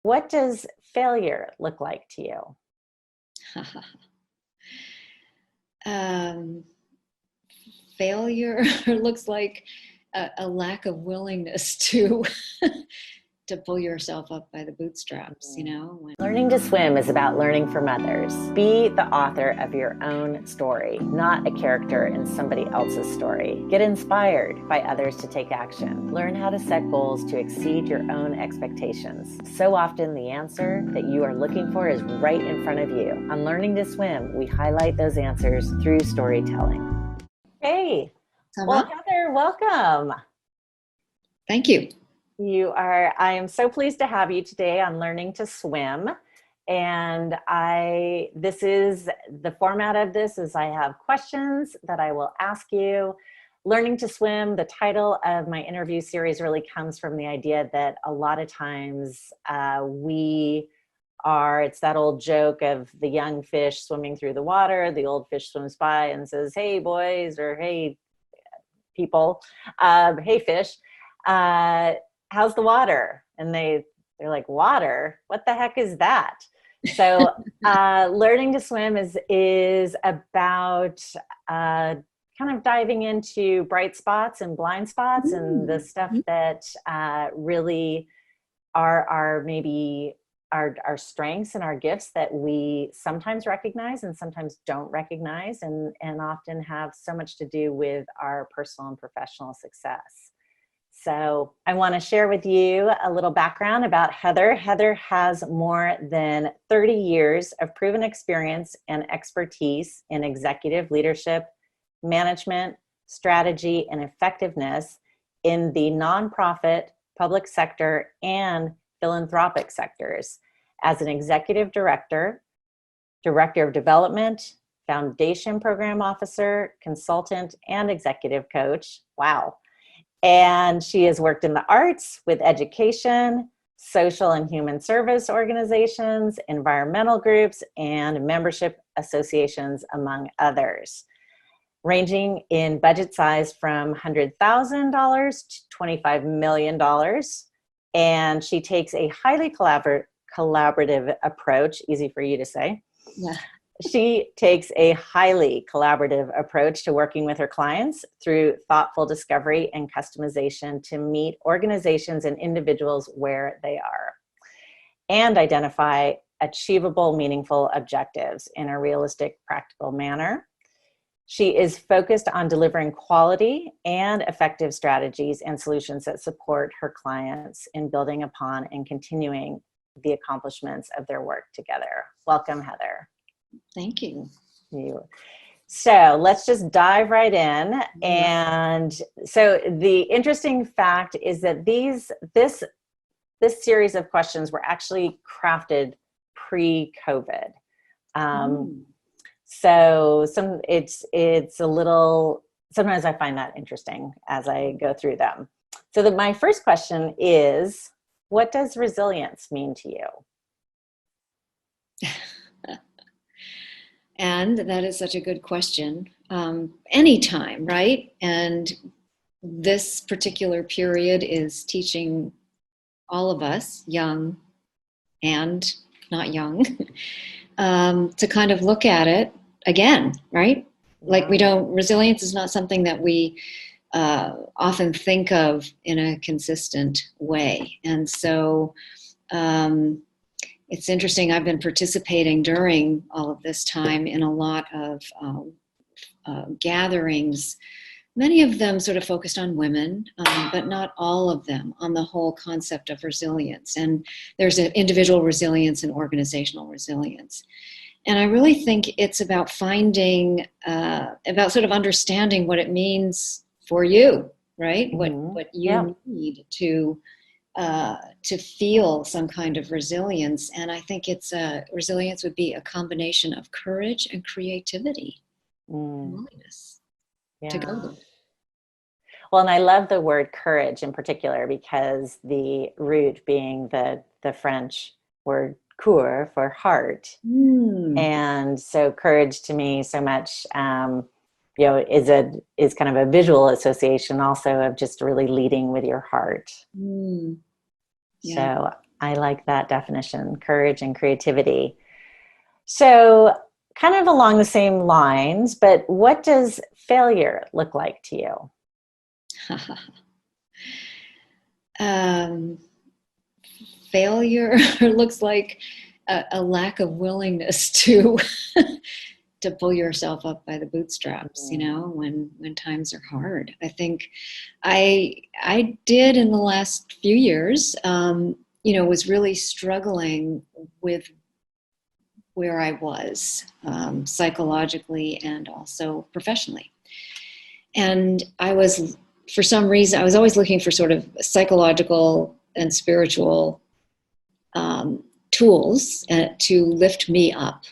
What does failure look like to you? um, Failure looks like a lack of willingness to to pull yourself up by the bootstraps, Learning to swim is about learning from others. Be the author of your own story, not a character in somebody else's story. Get inspired by others to take action. Learn how to set goals to exceed your own expectations. So often the answer that you are looking for is right in front of you. On Learning to Swim, we highlight those answers through storytelling. Hey, well, Heather, welcome. Thank you. I am so pleased to have you today on Learning to Swim. And this is the format of this is I have questions that I will ask you. Learning to Swim, the title of my interview series really comes from the idea that a lot of times it's that old joke of the young fish swimming through the water. The old fish swims by and says, "Hey boys," or "Hey people, hey fish. How's the water?" And they're like, "Water? What the heck is that?" So Learning to Swim is about kind of diving into bright spots and blind spots and the stuff that really are maybe our strengths and our gifts that we sometimes recognize and sometimes don't recognize, and often have so much to do with our personal and professional success. So I want to share with you a little background about Heather. Heather has more than 30 years of proven experience and expertise in executive leadership, management, strategy, and effectiveness in the nonprofit, public sector, and philanthropic sectors as an executive director, director of development, foundation program officer, consultant, and executive coach. Wow. And she has worked in the arts with education, social and human service organizations, environmental groups, and membership associations, among others, ranging in budget size from $100,000 to $25 million. And she takes a highly collaborative approach, easy for you to say. Yeah. She takes a highly collaborative approach to working with her clients through thoughtful discovery and customization to meet organizations and individuals where they are and identify achievable, meaningful objectives in a realistic, practical manner. She is focused on delivering quality and effective strategies and solutions that support her clients in building upon and continuing the accomplishments of their work together. Welcome, Heather. Thank you. So let's just dive right in. And so the interesting fact is that this series of questions were actually crafted pre-COVID. So it's a little, sometimes I find that interesting as I go through them. So my first question is, what does resilience mean to you? And that is such a good question. Anytime, right? And this particular period is teaching all of us, young and not young, to kind of look at it again, right? Like resilience is not something that we often think of in a consistent way. And so it's interesting, I've been participating during all of this time in a lot of gatherings, many of them sort of focused on women, but not all of them on the whole concept of resilience. And there's an individual resilience and organizational resilience. And I really think it's about finding, about sort of understanding what it means for you, right? What you need to feel some kind of resilience. And I think resilience would be a combination of courage and creativity and willingness to go there. Well, and I love the word courage in particular, because the root being the French word coeur for heart. And so courage to me so much, is kind of a visual association also of just really leading with your heart. Yeah. So I like that definition, courage and creativity. So, kind of along the same lines, but what does failure look like to you? um, Failure looks like a lack of willingness to to pull yourself up by the bootstraps, you know, when times are hard. I think I did in the last few years, you know, was really struggling with where I was, psychologically and also professionally. And I was, for some reason, I was always looking for sort of psychological and spiritual tools to lift me up.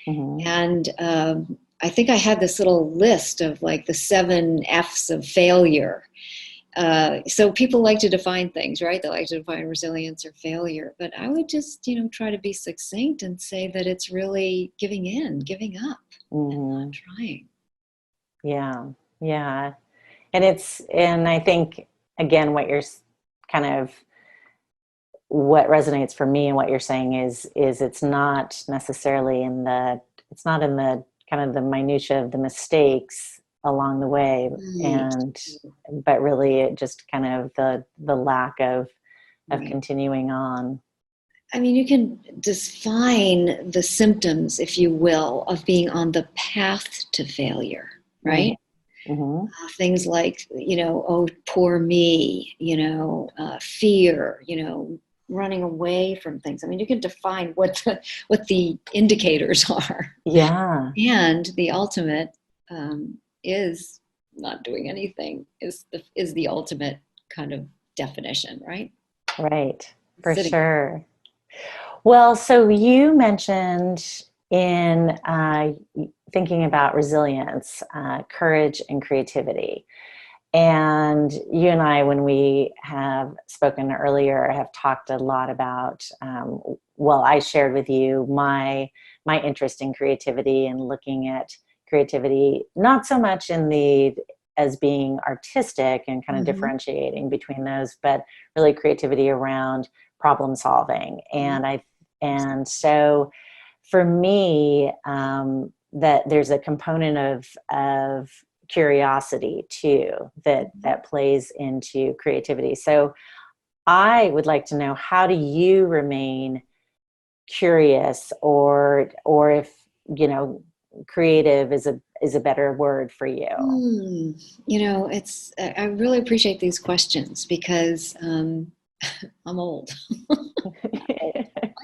Mm-hmm. And I think I had this little list of like the 7 F's of failure. So people like to define things, right? They like to define resilience or failure. But I would just, you know, try to be succinct and say that it's really giving in, giving up, Mm-hmm. not trying. Yeah, yeah. And I think, again, what you're kind of, what resonates for me and what you're saying is it's not necessarily it's not in the kind of the minutia of the mistakes along the way, Right. and but really it just kind of the lack of Right. continuing on. I mean, you can define the symptoms, if you will, of being on the path to failure, right? Mm-hmm. Things like, you know, oh, poor me, you know, fear, you know, running away from things. I mean, you can define what the indicators are, Yeah, and the ultimate is not doing anything. Is the ultimate kind of definition, right? right, for Sitting. sure. Well, so you mentioned in thinking about resilience, courage and creativity. And you and I, when we have spoken earlier, have talked a lot about, well, I shared with you my interest in creativity and looking at creativity, not so much in the as being artistic and kind of Mm-hmm. differentiating between those, but really creativity around problem solving. And so for me, that there's a component of curiosity too that plays into creativity. So I would like to know, how do you remain curious, or if, you know, creative is a better word for you? You know, I really appreciate these questions because I'm old.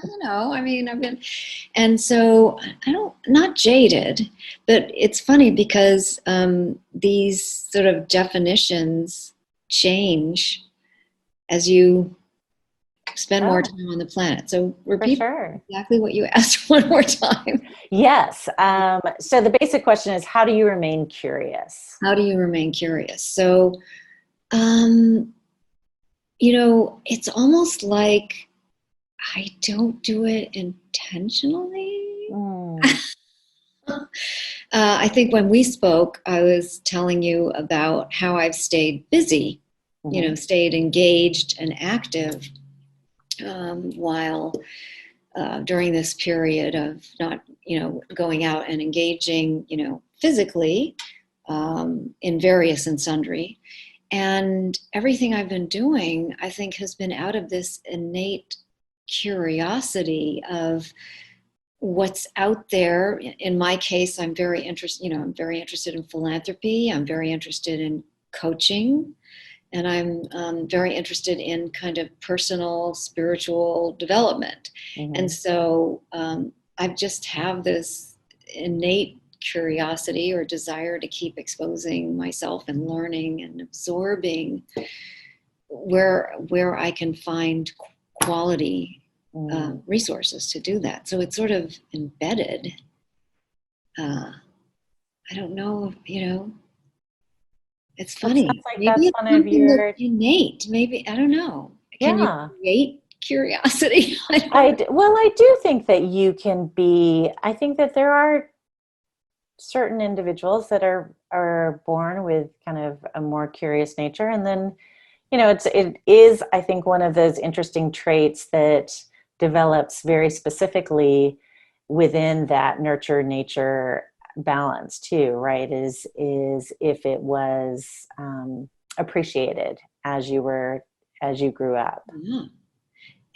You know, I mean, and so I don't, not jaded, but it's funny because these sort of definitions change as you spend more Oh, time on the planet. So for repeat sure. exactly what you asked one more time. Yes. So the basic question is, how do you remain curious? How do you remain curious? So, um, you know, it's almost like I don't do it intentionally. Mm. I think when we spoke, I was telling you about how I've stayed busy, you know, Mhm. stayed engaged and active while during this period of not, you know, going out and engaging, you know, physically in various and sundry. And everything I've been doing, I think, has been out of this innate curiosity of what's out there. In my case, I'm very interested, you know, I'm very interested in philanthropy. I'm very interested in coaching. And I'm very interested in kind of personal spiritual development. And Mhm. so I just have this innate curiosity or desire to keep exposing myself and learning and absorbing where I can find quality Mm. resources to do that. So it's sort of embedded. I don't know, you know, it's That sounds funny. like Maybe that's it's one of something that's your, innate. Maybe, I don't know. Can you yeah. create curiosity? I don't know. Well, I do think that you can be, I think that there are certain individuals that are born with kind of a more curious nature, and then it is, I think, one of those interesting traits that develops very specifically within that nurture nature balance too, right? Is if it was appreciated as you grew up. Yeah.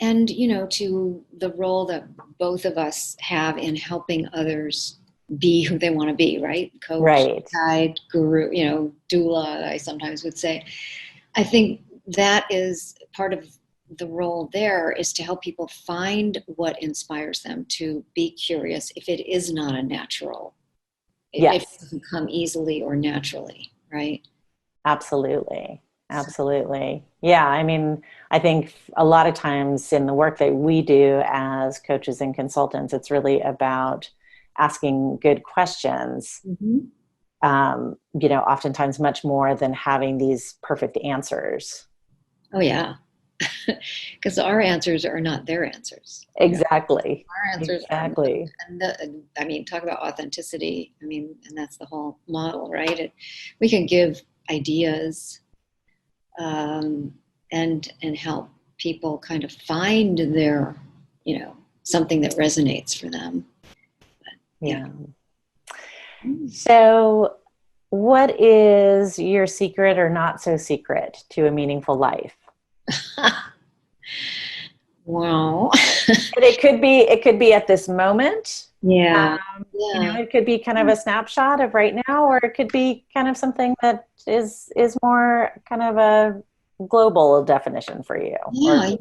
And, to the role that both of us have in helping others be who they want to be, right? Coach, Right. guide, guru, doula, I sometimes would say. I think that is part of the role there, is to help people find what inspires them to be curious if it is not a natural, if Yes. it doesn't come easily or naturally, right? Absolutely. Yeah. I mean, I think a lot of times in the work that we do as coaches and consultants, it's really about asking good questions. Mm-hmm. Oftentimes much more than having these perfect answers. Oh, yeah. Because our answers are not their answers. Exactly. Our answers Exactly. and talk about authenticity. And that's the whole model, right? We can give ideas, and help people kind of find their, something that resonates for them. But, yeah. So, what is your secret or not so secret to a meaningful life? Wow. And it could be at this moment. Yeah. It could be kind of a snapshot of right now, or it could be kind of something that is more kind of a global definition for you. Yeah,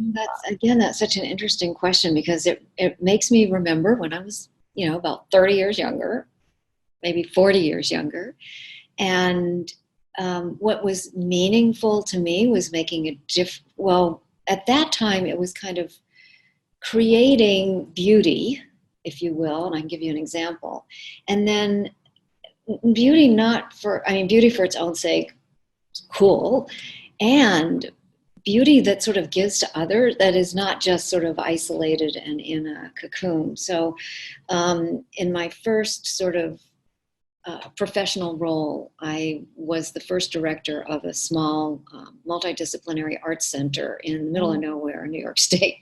that's such an interesting question, because it makes me remember when I was, about 30 years younger, maybe 40 years younger. And what was meaningful to me was making a well, at that time, it was kind of creating beauty, if you will, and I can give you an example. And then beauty beauty for its own sake, cool, and beauty that sort of gives to others, that is not just sort of isolated and in a cocoon. So in my first sort of professional role, I was the first director of a small multidisciplinary arts center in the middle of nowhere in New York State.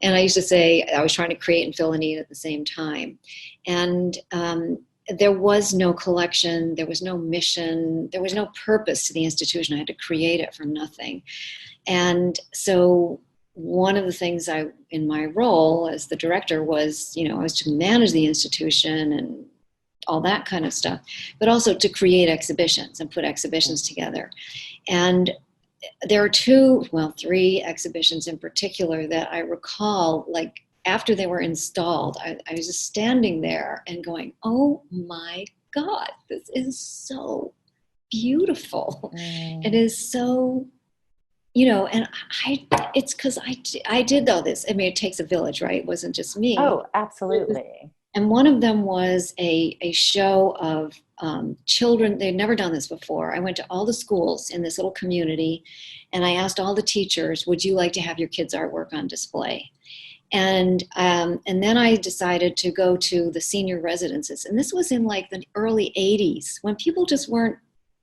And I used to say I was trying to create and fill a need at the same time. And there was no collection, there was no mission, there was no purpose to the institution. I had to create it from nothing. And so one of the things in my role as the director was, I was to manage the institution and all that kind of stuff, but also to create exhibitions and put exhibitions together. And there are three exhibitions in particular that I recall, like after they were installed, I was just standing there and going, oh my God, this is so beautiful. It is so, and it's because I did all this. I mean, it takes a village, right? It wasn't just me. Oh, absolutely. And one of them was a show of children. They'd never done this before. I went to all the schools in this little community, and I asked all the teachers, would you like to have your kids' artwork on display? And then I decided to go to the senior residences. And this was in like the early 80s, when people just weren't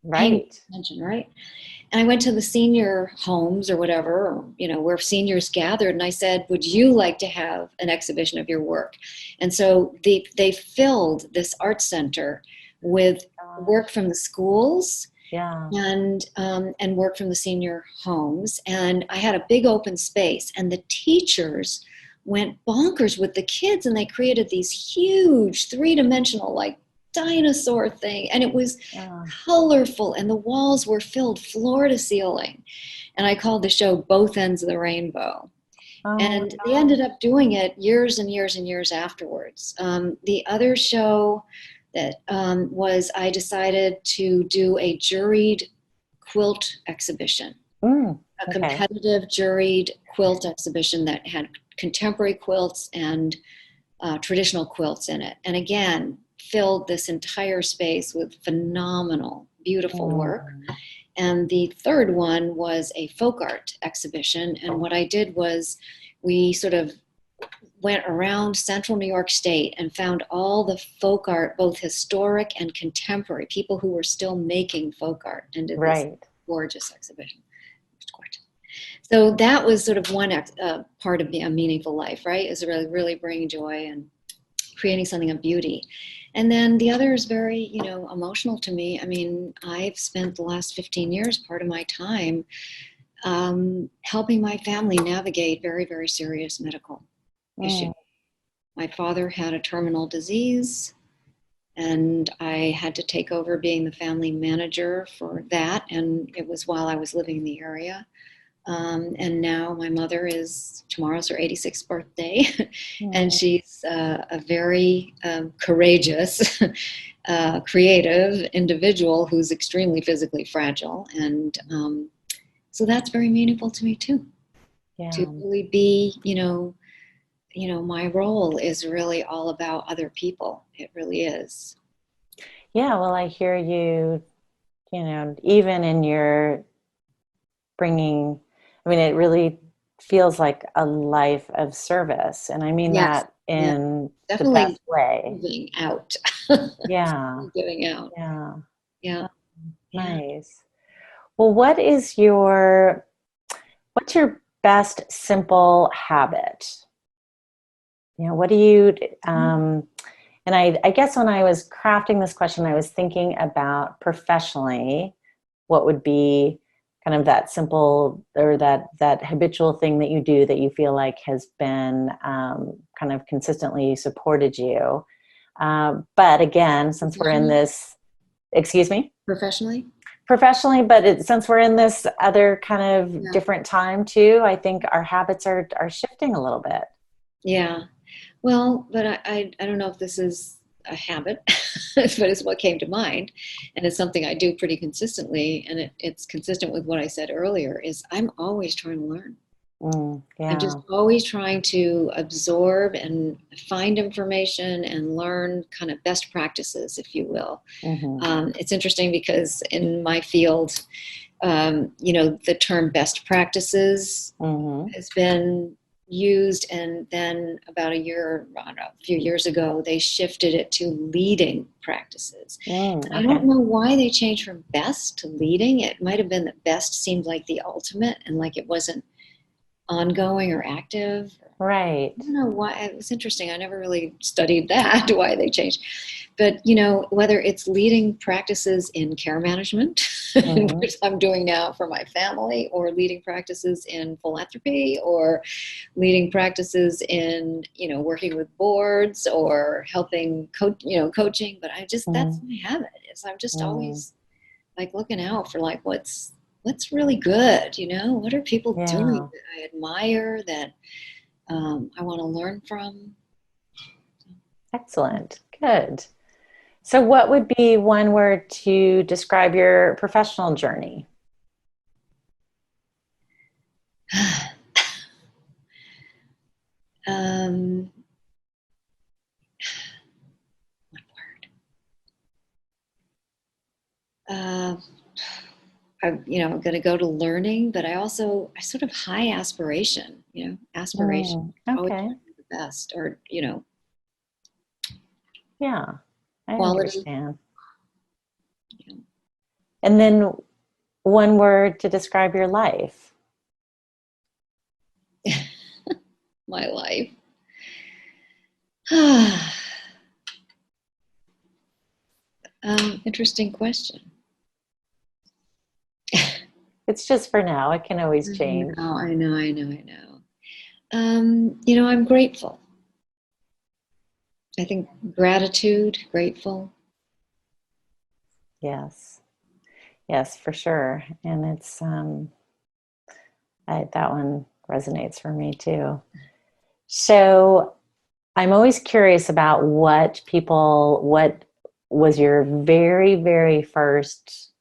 paying attention, right? And I went to the senior homes or whatever, where seniors gathered. And I said, would you like to have an exhibition of your work? And so they filled this art center with work from the schools and work from the senior homes. And I had a big open space, and the teachers went bonkers with the kids, and they created these huge 3-dimensional, like, dinosaur thing, and it was colorful, and the walls were filled floor to ceiling. And I called the show Both Ends of the Rainbow. And they ended up doing it years and years and years afterwards. The other show that I decided to do a juried quilt exhibition, a competitive juried quilt exhibition that had contemporary quilts and traditional quilts in it. And again, filled this entire space with phenomenal, beautiful work. And the third one was a folk art exhibition. And what I did was we sort of went around central New York State and found all the folk art, both historic and contemporary, people who were still making folk art, and did this gorgeous exhibition. So that was sort of one part of a meaningful life, right? Is really, really bringing joy and creating something of beauty. And then the other is very, emotional to me. I mean, I've spent the last 15 years, part of my time, helping my family navigate very, very serious medical issues. My father had a terminal disease, and I had to take over being the family manager for that. And it was while I was living in the area. And now my mother tomorrow's her 86th birthday, and she's a very courageous, creative individual who's extremely physically fragile. And so that's very meaningful to me too. Yeah. To really be, my role is really all about other people. It really is. Yeah, well, I hear you, even in your bringing, it really feels like a life of service. And I mean that in the best way. Giving out. Yeah. Giving out. Yeah. Yeah. Nice. Well, what's your best simple habit? What do you, and I guess when I was crafting this question, I was thinking about professionally, what would be kind of that simple or that habitual thing that you do that you feel like has been kind of consistently supported you. But again, since we're in this, excuse me? Professionally, but since we're in this other kind of different time too, I think our habits are shifting a little bit. Yeah. Well, but I don't know if this is a habit, but it's what came to mind. And it's something I do pretty consistently. And it's consistent with what I said earlier, is I'm always trying to learn. I'm just always trying to absorb and find information and learn kind of best practices, if you will. It's interesting because in my field, the term best practices has been used, and then about a few years ago, they shifted it to leading practices. I don't know why they changed from best to leading. It might have been that best seemed like the ultimate and like it wasn't ongoing or active. Right. I don't know why. It was interesting. I never really studied that, why they changed. But, whether it's leading practices in care management, which I'm doing now for my family, or leading practices in philanthropy, or leading practices in, working with boards or helping coaching. But that's my habit, is I'm just always like looking out for like what's really good, what are people doing that I admire, that I want to learn from. Excellent. Good. So what would be one word to describe your professional journey? One word. I'm going to go to learning, but I sort of high aspiration, aspiration. Always trying to be the best, or, Yeah, I quality. understand. And then one word to describe your life. My life. Interesting question. It's just for now. It can always change. I know. I'm grateful. I think gratitude, grateful. Yes, for sure. And it's, that one resonates for me too. So I'm always curious about what was your very, very first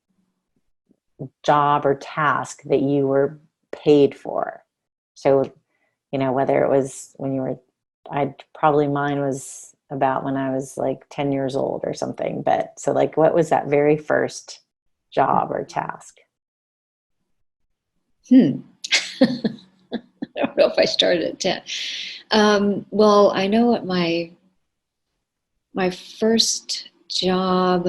job or task that you were paid for? So, whether it was when you were, mine was about when I was like 10 years old or something. But so like, what was that very first job or task? I don't know if I started at 10. Well, I know what my first job,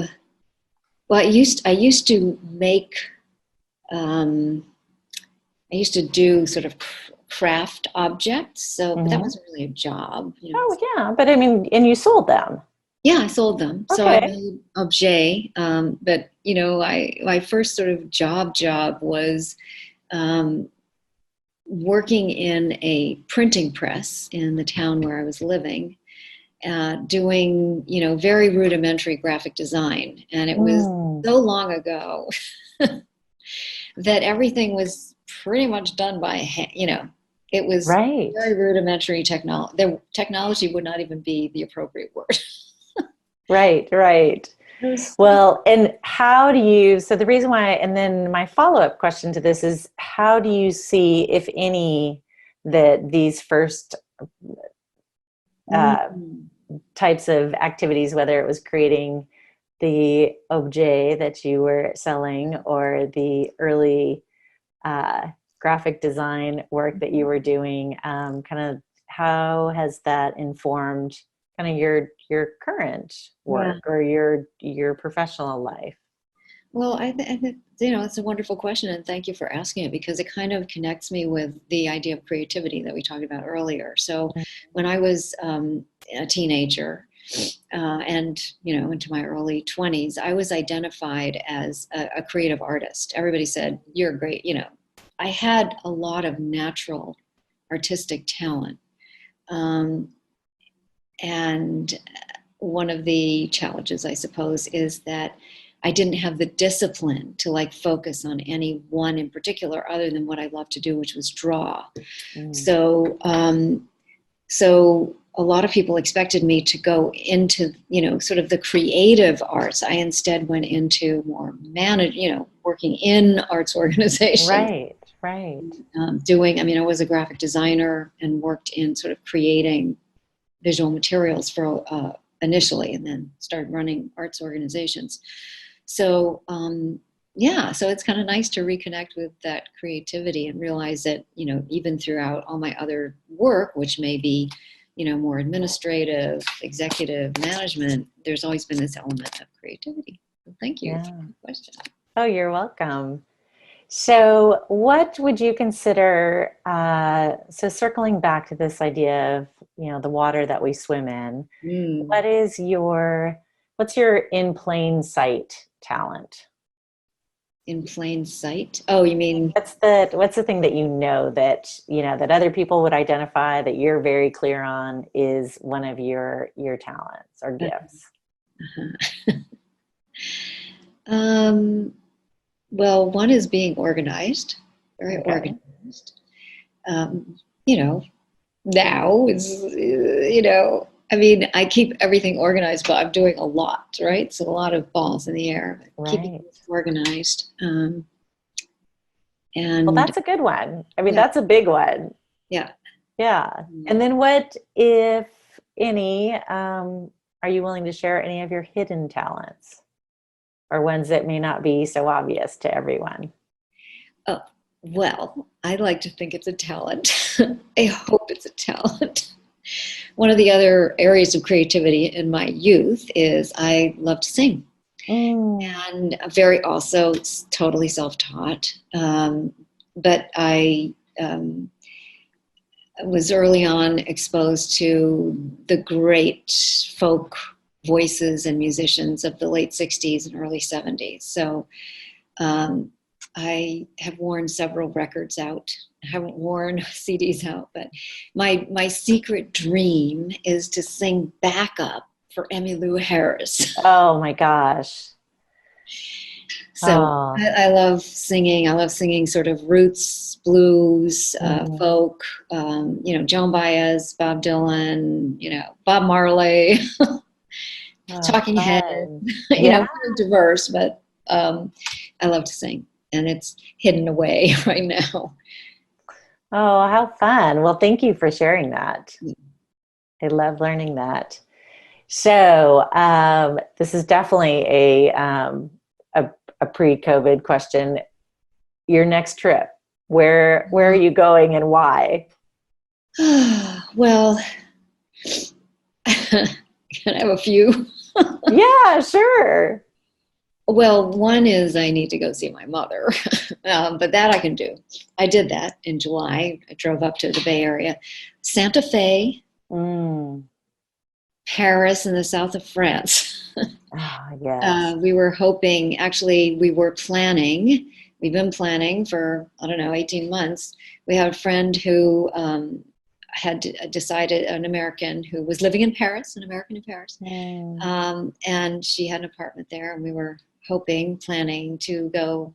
well, I used to make I used to do sort of craft objects. So, but that Mhm. wasn't really a job, you know. Oh, yeah. But I mean, and you sold them. Yeah, I sold them. So I Okay. made objet. But you know, my first sort of job was um, working in a printing press in the town where I was living, doing, you know, very rudimentary graphic design. And it was Mm, so long ago that everything was pretty much done by hand, you know, it was right. very rudimentary technology. The technology would not even be the appropriate word. Right. Right. It was Well, and how do you, so the reason why, and then my follow-up question to this is how do you see, if any, that these first uh, mm, types of activities, whether it was creating the objet that you were selling or the early graphic design work that you were doing, kind of how has that informed kind of your current yeah. work or your professional life? Well, I think, you know, it's a wonderful question, and thank you for asking it because it kind of connects me with the idea of creativity that we talked about earlier. So, when I was a teenager and you know into my early 20s, I was identified as a creative artist. Everybody said you're great. You know, I had a lot of natural artistic talent, um, and one of the challenges, I suppose, is that I didn't have the discipline to like focus on any one in particular other than what I love to do, which was draw. Mm. So, so a lot of people expected me to go into, you know, sort of the creative arts. I instead went into more you know, working in arts organizations, Right, right. doing, I mean, I was a graphic designer and worked in sort of creating visual materials for initially, and then started running arts organizations. So yeah, so it's kind of nice to reconnect with that creativity and realize that, you know, even throughout all my other work, which may be, you know, more administrative, executive management, there's always been this element of creativity. So thank you for Yeah. the question. Oh, you're welcome. So, what would you consider? So, circling back to this idea of the water that we swim in, Mm, what is what's your in plain sight talent? in plain sight. Oh, you mean, What's the thing that that other people would identify that you're very clear on is one of your talents or gifts? um, well, one is being organized, very Okay. organized. You know, now is, you know, I mean, I keep everything organized, but I'm doing a lot, right? So a lot of balls in the air, keeping Right. things organized. Well, And that's a good one. I mean, yeah, that's a big one. yeah. Yeah. And Mm. then what, if any, are you willing to share any of your hidden talents or ones that may not be so obvious to everyone? Oh, well, I like to think it's a talent. I hope it's a talent. One of the other areas of creativity in my youth is I love to sing. Mm, And very also totally self-taught. But I was early on exposed to the great folk voices and musicians of the late 60s and early 70s. So um, I have worn several records out. I haven't worn CDs out, but my secret dream is to sing backup for Emmylou Harris. oh my gosh. So Oh, I love singing. I love singing sort of roots, blues, mm, folk, you know, Joan Baez, Bob Dylan, you know, Bob Marley, oh, Talking Heads, fun. you know, Yeah. kind of diverse, but I love to sing and it's hidden away right now. Oh, how fun. Well, thank you for sharing that. I love learning that. So, this is definitely a pre-COVID question. Your next trip, where are you going and why? Well, can I have a few? Yeah, sure. Well, one is I need to go see my mother, but that I can do. I did that in July. I drove up to the Bay Area, Santa Fe, Mm. Paris, in the south of France. Oh, yes. We were hoping, actually, we were planning. We've been planning for, I don't know, 18 months. We have a friend who had decided, an American who was living in Paris, an American in Paris, and she had an apartment there, and we were planning to go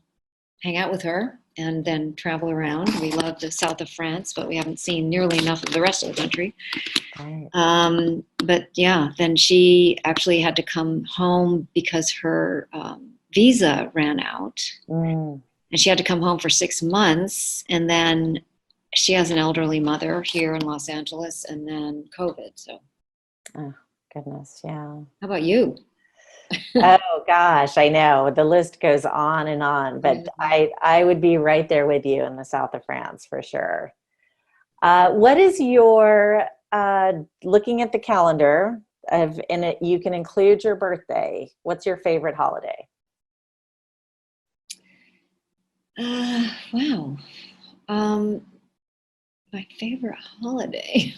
hang out with her and then travel around. We love the south of France, but we haven't seen nearly enough of the rest of the country. Right. But yeah, then she actually had to come home because her visa ran out. And she had to come home for 6 months. And then she has an elderly mother here in Los Angeles, and then COVID. So, Oh, goodness. Yeah. how about you? Oh gosh, I know the list goes on and on, but I would be right there with you in the south of France for sure. What is your looking at the calendar of in it? You can include your birthday. What's your favorite holiday? Wow. My favorite holiday.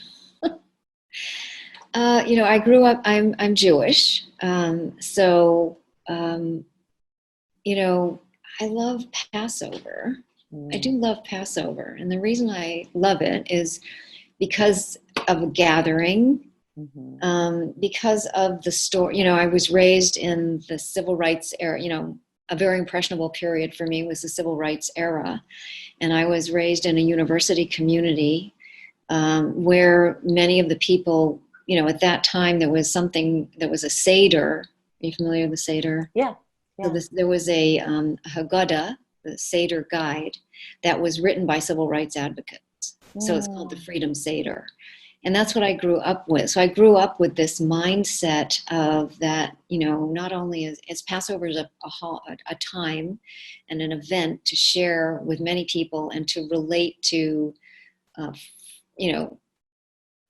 I grew up. I'm Jewish, so I love Passover. I do love Passover, and the reason I love it is because of a gathering, because of the story. I was raised in the civil rights era. A very impressionable period for me was the civil rights era, and I was raised in a university community where many of the people. At that time, there was a Seder. Are you familiar with the Seder? Yeah. So there was a Haggadah, the Seder guide, that was written by civil rights advocates. So it's called the Freedom Seder. And that's what I grew up with. So I grew up with this mindset of that, not only is Passover is a time and an event to share with many people and to relate to,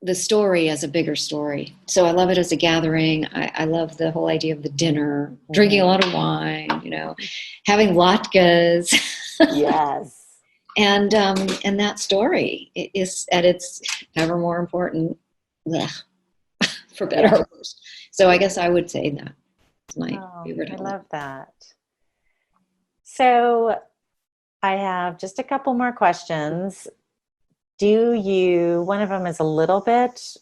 the story as a bigger story. So I love it as a gathering. I love the whole idea of the dinner, drinking a lot of wine, having latkes. Yes. And that story is at its ever more important, for better or worse. So I guess I would say that it's my favorite. I love that. So I have just a couple more questions. One of them is a little bit,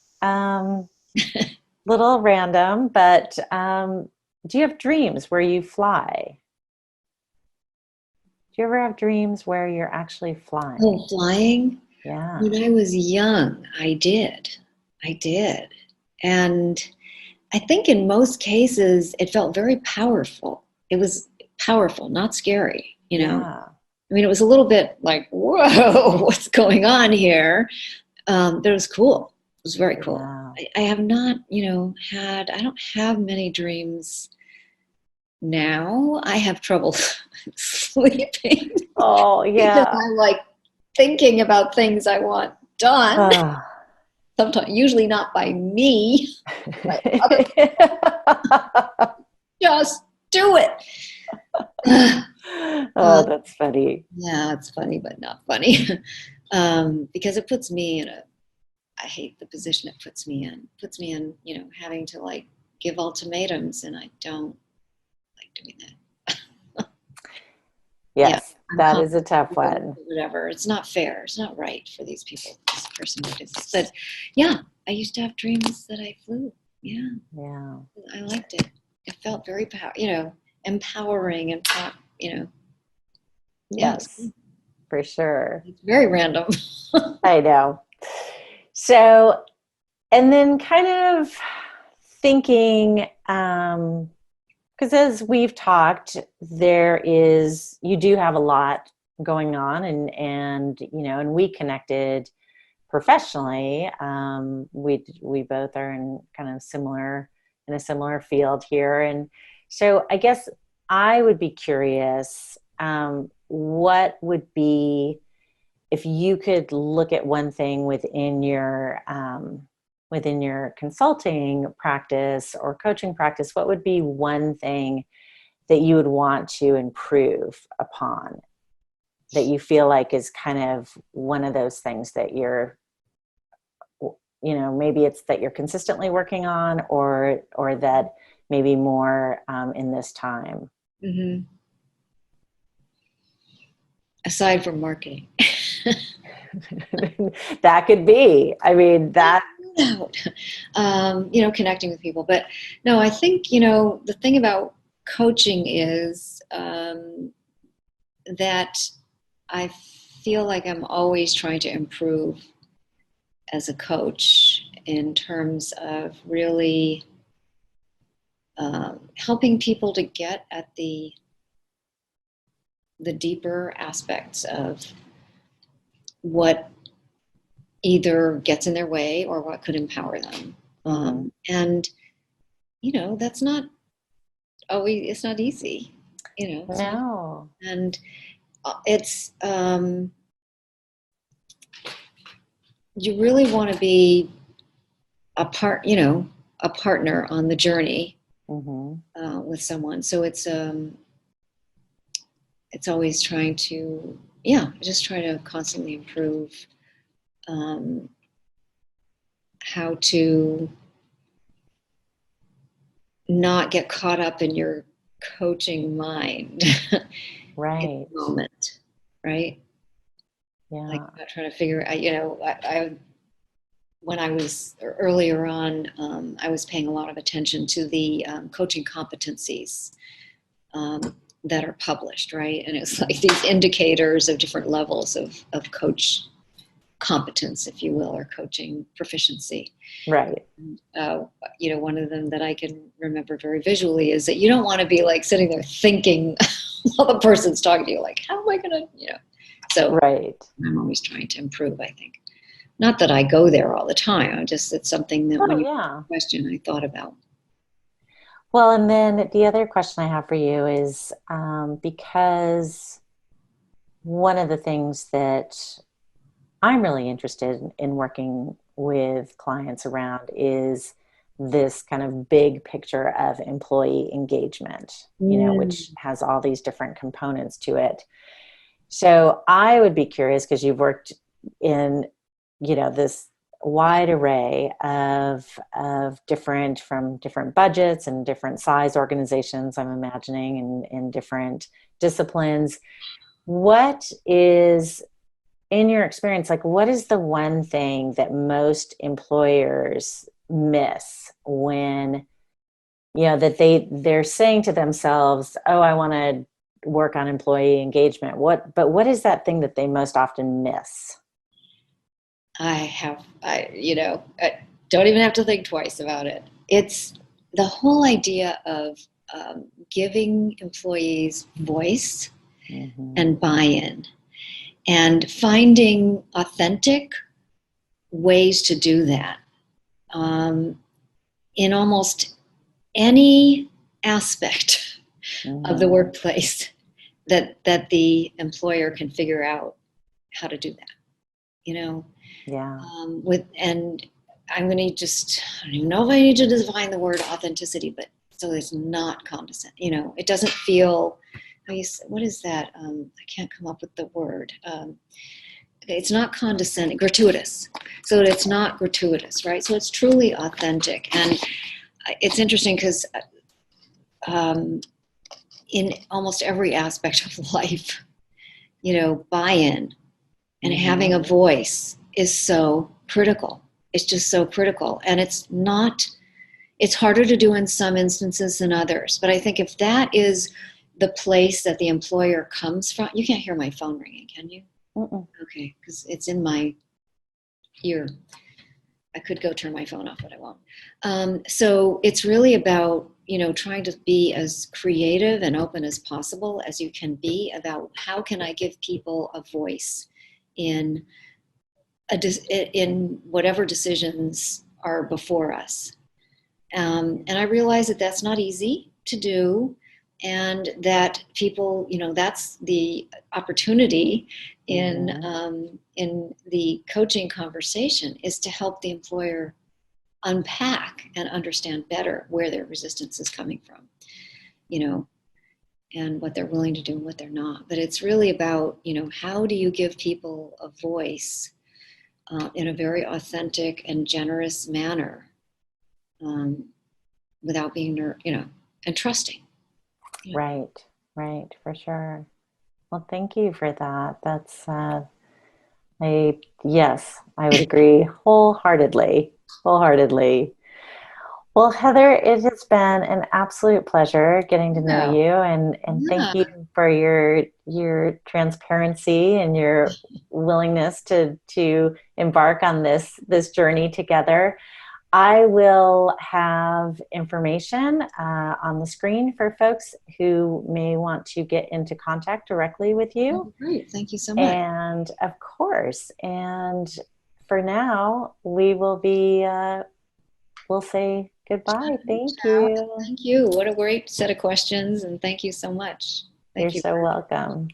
little random, but do you have dreams where you fly? Do you ever have dreams where you're actually flying? Oh, flying? Yeah. When I was young, I did. And I think in most cases, it felt very powerful. It was powerful, not scary, Yeah. I mean, it was a little bit like, whoa, what's going on here? But it was cool. It was very cool. Wow. I have not, I don't have many dreams now. I have trouble sleeping. Oh, yeah. Because I'm like thinking about things I want done. Sometimes, usually not by me, by other people. Just do it. Oh, that's funny. Yeah, it's funny, but not funny. Because it puts me in I hate the position it puts me in. It puts me in, having to like give ultimatums, and I don't like doing that. Yes, that is a tough one. Whatever. It's not fair. It's not right for these people, this person who does this. But yeah, I used to have dreams that I flew. Yeah. Yeah. I liked it. It felt very empowering and Yes, for sure. It's very random. I know. So, and then kind of thinking, because as we've talked, you do have a lot going on, and we connected professionally. We both are in kind of in a similar field here, and so I guess I would be curious, what would be, if you could look at one thing within your consulting practice or coaching practice, what would be one thing that you would want to improve upon, that you feel like is kind of one of those things that you're, maybe it's that you're consistently working on, or that maybe more in this time? Mm-hmm. Aside from marketing. That could be. I mean, that. Connecting with people. But no, I think, the thing about coaching is that I feel like I'm always trying to improve as a coach in terms of really helping people to get at the deeper aspects of what either gets in their way or what could empower them. And, that's not always, it's not easy, No. And it's, you really want to be a partner on the journey with someone. So it's always trying to, just try to constantly improve how to not get caught up in your coaching mind. Right. In the moment, right? Yeah. Like not trying to figure out, I when I was earlier on, I was paying a lot of attention to the coaching competencies that are published, right? And it's like these indicators of different levels of coach competence, if you will, or coaching proficiency. Right. One of them that I can remember very visually is that you don't want to be like sitting there thinking while the person's talking to you, like, how am I going to, So right. I'm always trying to improve, I think. Not that I go there all the time. It's something that when you asked the question, I thought about. Well, and then the other question I have for you is because one of the things that I'm really interested in working with clients around is this kind of big picture of employee engagement, which has all these different components to it. So I would be curious, because you've worked in, this wide array of from different budgets and different size organizations, I'm imagining, in different disciplines. What is, in your experience, like, what is the one thing that most employers miss when, that they're saying to themselves, oh, I want to work on employee engagement? But what is that thing that they most often miss? I don't even have to think twice about it. It's the whole idea of giving employees voice and buy-in, and finding authentic ways to do that in almost any aspect of the workplace that the employer can figure out how to do that. Yeah. And I'm going to I don't even know if I need to define the word authenticity, but so it's not condescending. It doesn't feel, what is that? I can't come up with the word. It's not condescending, gratuitous. So it's not gratuitous, right? So it's truly authentic. And it's interesting because in almost every aspect of life, buy-in and having a voice is so critical. It's just so critical. And it's harder to do in some instances than others. But I think if that is the place that the employer comes from, you can't hear my phone ringing, can you? Okay, because it's in my ear. I could go turn my phone off, but I won't. So it's really about, trying to be as creative and open as possible as you can be about how can I give people a voice in whatever decisions are before us. And I realize that that's not easy to do, and that people, that's the opportunity in the coaching conversation, is to help the employer unpack and understand better where their resistance is coming from. and what they're willing to do and what they're not. But it's really about, how do you give people a voice in a very authentic and generous manner, without being, and trusting. Right, for sure. Well, thank you for that. That's, yes, I would agree wholeheartedly. Well, Heather, it has been an absolute pleasure getting to know Yeah. you, and thank you for your transparency and your willingness to embark on this journey together. I will have information on the screen for folks who may want to get into contact directly with you. Oh, great. Thank you so much. And of course, and for now, we'll say goodbye. Thank you. Thank you. What a great set of questions, and thank you so much. You're so welcome.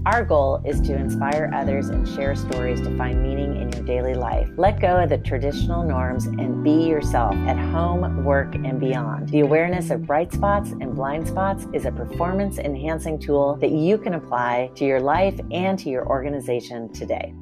Our goal is to inspire others and share stories to find meaning in your daily life. Let go of the traditional norms and be yourself at home, work, and beyond. The awareness of bright spots and blind spots is a performance-enhancing tool that you can apply to your life and to your organization today.